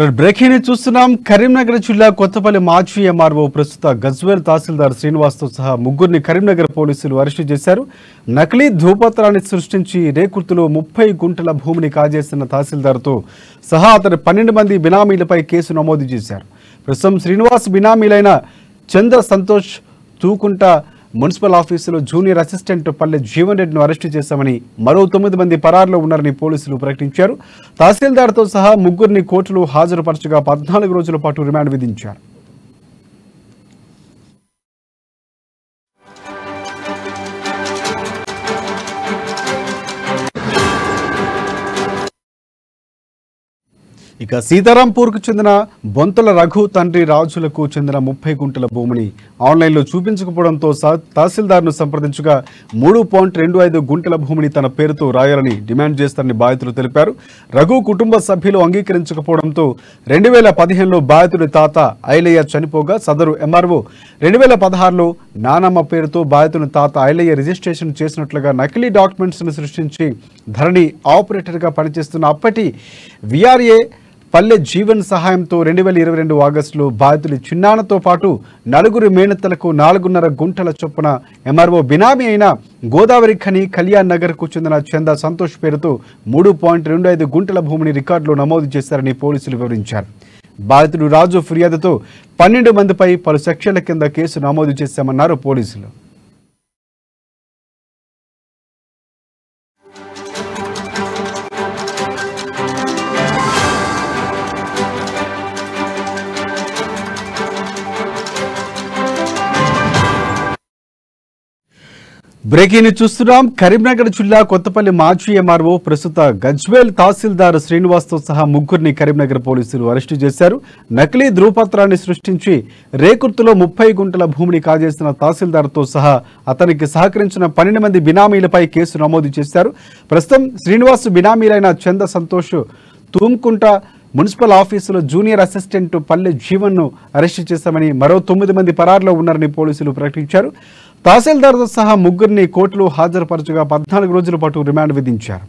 Breaking news చూస్తున్నాం. కరీంనగర్ జిల్లా కొత్తపల్లి మాజీ ఎంఆర్ఓ ప్రస్తుత గజ్వేల్ తహసీల్దార్ శ్రీనివాస్తో సహా ముగ్గురిని కరీంనగర్ పోలీసులు అరెస్టు చేశారు. నకిలీ ధృవపత్రాన్ని సృష్టించి రేకుర్తిలో 30 గుంటల భూమిని కాజేస్తున్న తహసీల్దార్తో సహా అతని 12 మంది బినామీలపై కేసు నమోదు చేశారు. ప్రస్తుతం శ్రీనివాస్ బినామీలైన చంద్ర సంతోష్ తూకుంట మున్సిపల్ ఆఫీసులో జూనియర్ అసిస్టెంట్ పల్లె జీవన్ రెడ్డిను అరెస్టు చేశామని, మరో 9 మంది పరారులో ఉన్నారని పోలీసులు ప్రకటించారు. తహసీల్దార్తో సహా ముగ్గురిని కోర్టులో హాజరుపరచగా 14 రోజుల పాటు రిమాండ్ విధించారు. ఇక సీతారాంపూర్కు చెందిన బొంతల రఘు తండ్రి రాజులకు చెందిన 30 గుంటల భూమిని ఆన్లైన్లో చూపించకపోవడంతో తహసీల్దార్ను సంప్రదించగా 3.25 గుంటల భూమిని తన పేరుతో రాయాలని డిమాండ్ చేస్తారని బాధితులు తెలిపారు. రఘు కుటుంబ సభ్యులు అంగీకరించకపోవడంతో 2015లో బాధితుడి తాత ఐలయ్య చనిపోగా సదరు ఎంఆర్ఓ 2016లో నానమ్మ పేరుతో బాధితుని తాత ఐలయ్య రిజిస్ట్రేషన్ చేసినట్లుగా నకిలీ డాక్యుమెంట్స్ను సృష్టించి ధరణి ఆపరేటర్గా పనిచేస్తున్న అప్పటి విఆర్ఏ పల్లె జీవన్ సహాయంతో 2022 ఆగస్టులో బాధితులు చిన్నాన్నతో పాటు 4 మేనత్తలకు 4.5 గుంటల చొప్పున ఎంఆర్ఓ బినామీ అయిన గోదావరి ఖని కళ్యాణ్ నగర్కు చెందిన చందా సంతోష్ పేరుతో 3.25 గుంటల భూమిని రికార్డులో నమోదు చేశారని పోలీసులు వివరించారు. బాధితుడు రాజు ఫిర్యాదుతో 12 మందిపై పలు సెక్షన్ల కింద కేసు నమోదు చేశామన్నారు పోలీసులు. బ్రేకింగ్ న్యూస్ చూస్తున్నాం. కరీంనగర్ జిల్లా కొత్తపల్లి మాజీ ఎంఆర్ఓ ప్రస్తుత గజ్వేల్ తహసీల్దార్ శ్రీనివాస్తో సహా ముగ్గురిని కరీంనగర్ పోలీసులు అరెస్టు చేశారు. నకిలీ ధృవపత్రాన్ని సృష్టించి రేకుర్తిలో 30 గుంటల భూమిని కాజేసిన తహసీల్దార్తో సహా అతనికి సహకరించిన 12 మంది బినామీలపై కేసు నమోదు చేశారు. ప్రస్తుతం శ్రీనివాస్ బినామీలైన చంద సంతోష్ తూమ్కుంట మున్సిపల్ ఆఫీసులో జూనియర్ అసిస్టెంట్ పల్లె జీవన్ను అరెస్టు చేశామని, మరో 9 మంది పరారులో ఉన్నారని పోలీసులు ప్రకటించారు. తహసీల్దార్తో సహా ముగ్గురిని కోర్టులో హాజరుపరచగా 14 రోజుల పాటు రిమాండ్ విధించారు.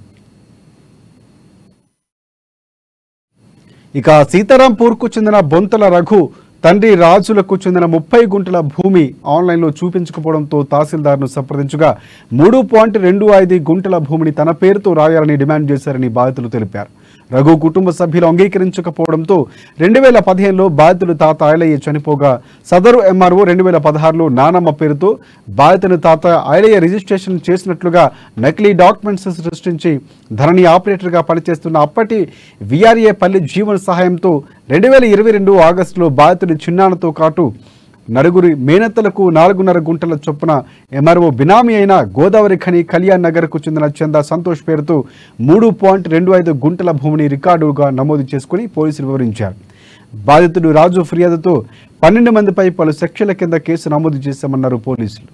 ఇక సీతారాంపూర్కు చెందిన బొంతల రఘు తండ్రి రాజులకు చెందిన 30 గుంటల భూమి ఆన్లైన్లో చూపించకపోవడంతో తహసీల్దార్ను సంప్రదించగా 3.25 గుంటల భూమిని తన పేరుతో రాయాలని డిమాండ్ చేశారని బాధితులు తెలిపారు. రఘు కుటుంబ సభ్యులు అంగీకరించకపోవడంతో 2015లో బాధితుడు తాత ఐలయ్య చనిపోగా సదరు ఎంఆర్ఓ 2016లో నానమ్మ పేరుతో బాధితుని తాత ఐలయ్య రిజిస్ట్రేషన్ చేసినట్లుగా నకిలీ డాక్యుమెంట్స్ సృష్టించి ధరణి ఆపరేటర్గా పనిచేస్తున్న అప్పటి విఆర్ఏ పల్లె జీవన్ సహాయంతో 2022 ఆగస్టులో బాధితుడి చిన్నాన్నతో పాటు 4 మేనత్తలకు 4.5 గుంటల చొప్పున ఎంఆర్ఓ బినామీ అయిన గోదావరి ఖని కళ్యాణ్ నగర్కు చెందిన చందా సంతోష్ పేరుతో 3.25 గుంటల భూమిని రికార్డుగా నమోదు చేసుకుని పోలీసులు వివరించారు. బాధితుడు రాజు ఫిర్యాదుతో 12 మందిపై పలు సెక్షన్ల కింద కేసు నమోదు చేశామన్నారు పోలీసులు.